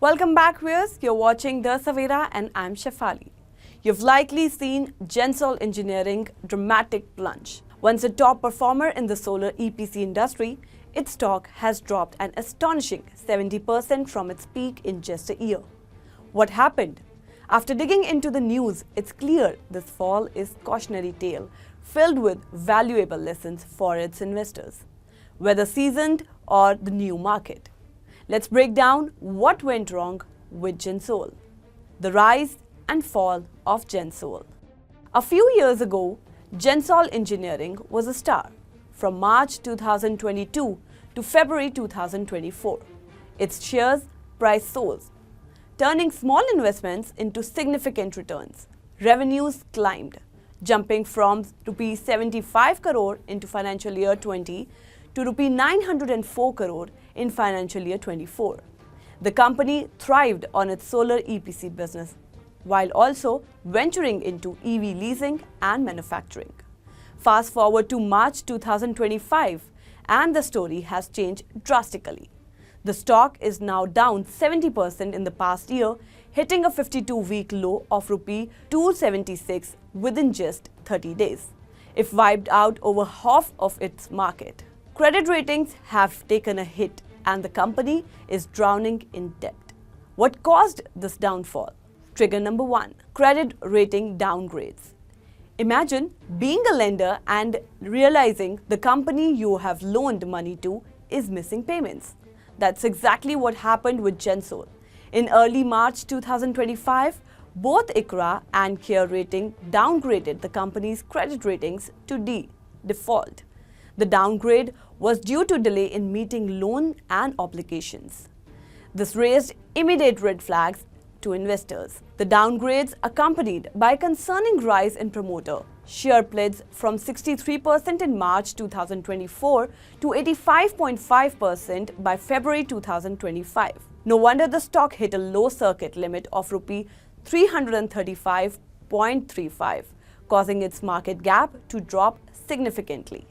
Welcome back, viewers. You're watching the Savera and I'm Shefali. You've likely seen Gensol Engineering dramatic plunge. Once a top performer in the solar EPC industry, its stock has dropped an astonishing 70% from its peak in just a year. What happened? After digging into the news, it's clear this fall is a cautionary tale filled with valuable lessons for its investors, whether seasoned or the new market. Let's break down what went wrong with Gensol. The rise and fall of Gensol. A few years ago, Gensol Engineering was a star. From March 2022 to February 2024, its shares price soars, turning small investments into significant returns. Revenues climbed, jumping from Rs 75 crore into financial year 20 to Rs 904 crore in financial year 24. The company thrived on its solar EPC business, while also venturing into EV leasing and manufacturing. Fast forward to March 2025, and the story has changed drastically. The stock is now down 70% in the past year, hitting a 52-week low of Rs 276 within just 30 days. It wiped out over half of its market. Credit ratings have taken a hit and the company is drowning in debt. What caused this downfall? Trigger number 1, credit rating downgrades. Imagine being a lender and realizing the company you have loaned money to is missing payments. That's exactly what happened with Gensol. In early March 2025, both ICRA and CARE Rating downgraded the company's credit ratings to D, default. The downgrade was due to delay in meeting loan and obligations. This raised immediate red flags to investors. The downgrades accompanied by a concerning rise in promoter share pledge from 63% in March 2024 to 85.5% by February 2025. No wonder the stock hit a low circuit limit of Rs 335.35, causing its market gap to drop significantly.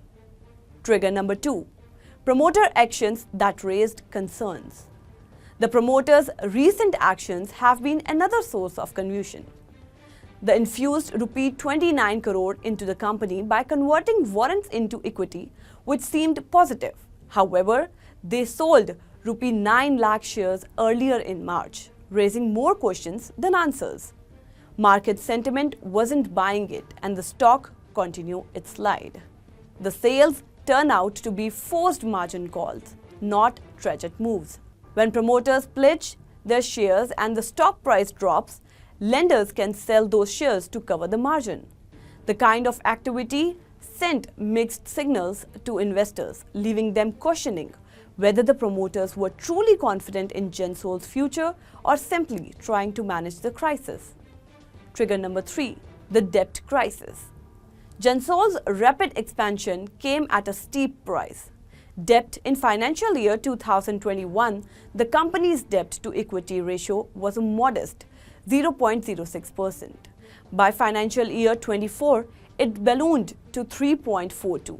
Trigger number 2, promoter actions that raised concerns. The promoters' recent actions have been another source of confusion. They infused Rs 29 crore into the company by converting warrants into equity, which seemed positive. However, they sold Rs 9 lakh shares earlier in March, raising more questions than answers. Market sentiment wasn't buying it and the stock continued its slide. The sales turn out to be forced margin calls, not tragic moves. When promoters pledge their shares and the stock price drops, lenders can sell those shares to cover the margin. The kind of activity sent mixed signals to investors, leaving them questioning whether the promoters were truly confident in Gensol's future or simply trying to manage the crisis. Trigger number 3, the debt crisis. Gensol's rapid expansion came at a steep price. Debt in financial year 2021, the company's debt to equity ratio was a modest 0.06%. By financial year 24, it ballooned to 3.42.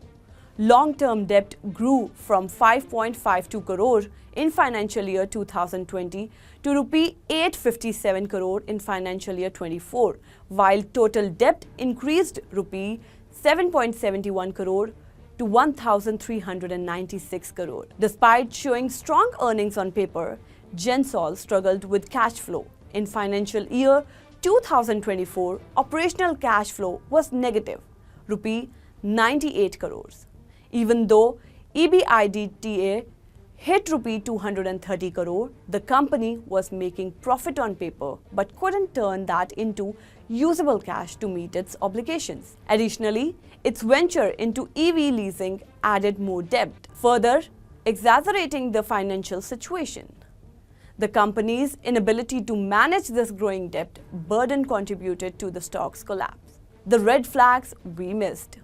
Long-term debt grew from 5.52 crore in financial year 2020 to Rs 857 crore in financial year 24, while total debt increased Rs 7.71 crore to 1,396 crore. Despite showing strong earnings on paper, Gensol struggled with cash flow. In financial year 2024, operational cash flow was negative, Rs 98 crores. Even though EBITDA hit Rs 230 crore, the company was making profit on paper but couldn't turn that into usable cash to meet its obligations. Additionally, its venture into EV leasing added more debt, further exacerbating the financial situation. The company's inability to manage this growing debt burden contributed to the stock's collapse. The red flags we missed.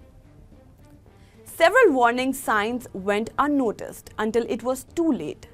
Several warning signs went unnoticed until it was too late.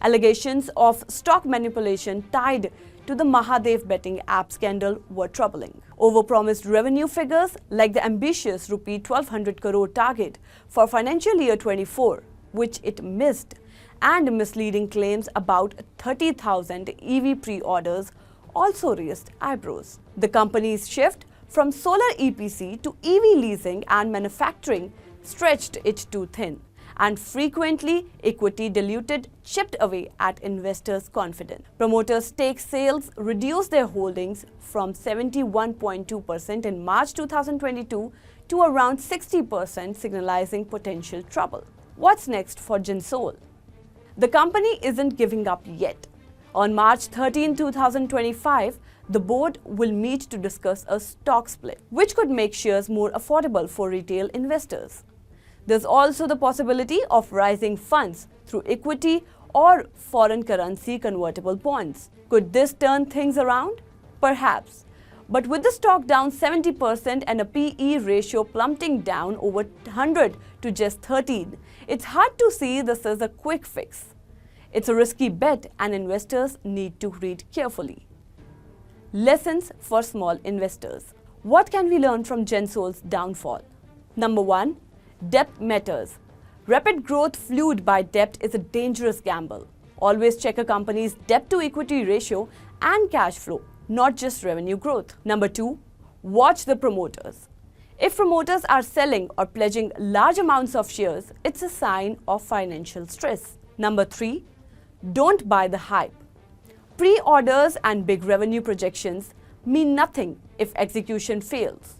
Allegations of stock manipulation tied to the Mahadev betting app scandal were troubling. Overpromised revenue figures like the ambitious Rs 1,200 crore target for financial year 24, which it missed, and misleading claims about 30,000 EV pre-orders also raised eyebrows. The company's shift from solar EPC to EV leasing and manufacturing stretched it too thin, and frequently equity diluted chipped away at investors' confidence. Promoters' stake sales reduced their holdings from 71.2% in March 2022 to around 60%, signalizing potential trouble. What's next for Gensol? The company isn't giving up yet. On March 13, 2025, the board will meet to discuss a stock split, which could make shares more affordable for retail investors. There's also the possibility of raising funds through equity or foreign currency convertible bonds. Could this turn things around? Perhaps. But with the stock down 70% and a PE ratio plummeting down over 100 to just 13, it's hard to see this as a quick fix. It's a risky bet and investors need to read carefully. Lessons for small investors. What can we learn from Gensol's downfall? Number 1. Debt matters. Rapid growth fueled by debt is a dangerous gamble. Always check a company's debt to equity ratio and cash flow, not just revenue growth. Number 2. Watch the promoters. If promoters are selling or pledging large amounts of shares, it's a sign of financial stress. Number 3. Don't buy the hype. Pre-orders and big revenue projections mean nothing if execution fails.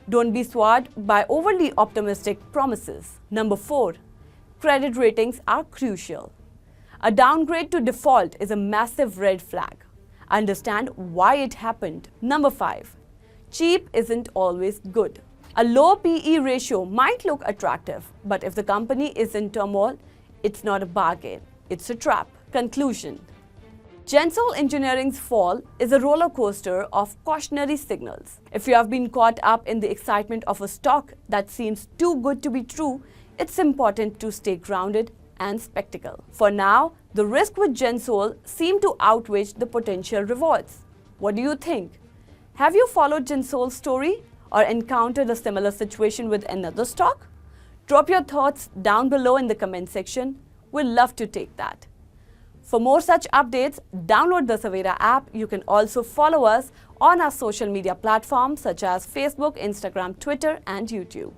Don't be swayed by overly optimistic promises. Number 4. Credit ratings are crucial. A downgrade to default is a massive red flag. Understand why it happened. Number 5. Cheap isn't always good. A low PE ratio might look attractive, but if the company is in turmoil, it's not a bargain, it's a trap. Conclusion. Gensol Engineering's fall is a roller coaster of cautionary signals. If you have been caught up in the excitement of a stock that seems too good to be true, it's important to stay grounded and skeptical. For now, the risk with Gensol seem to outweigh the potential rewards. What do you think? Have you followed Gensol's story or encountered a similar situation with another stock? Drop your thoughts down below in the comment section. We'd love to take that. For more such updates, download the Savera app. You can also follow us on our social media platforms such as Facebook, Instagram, Twitter, and YouTube.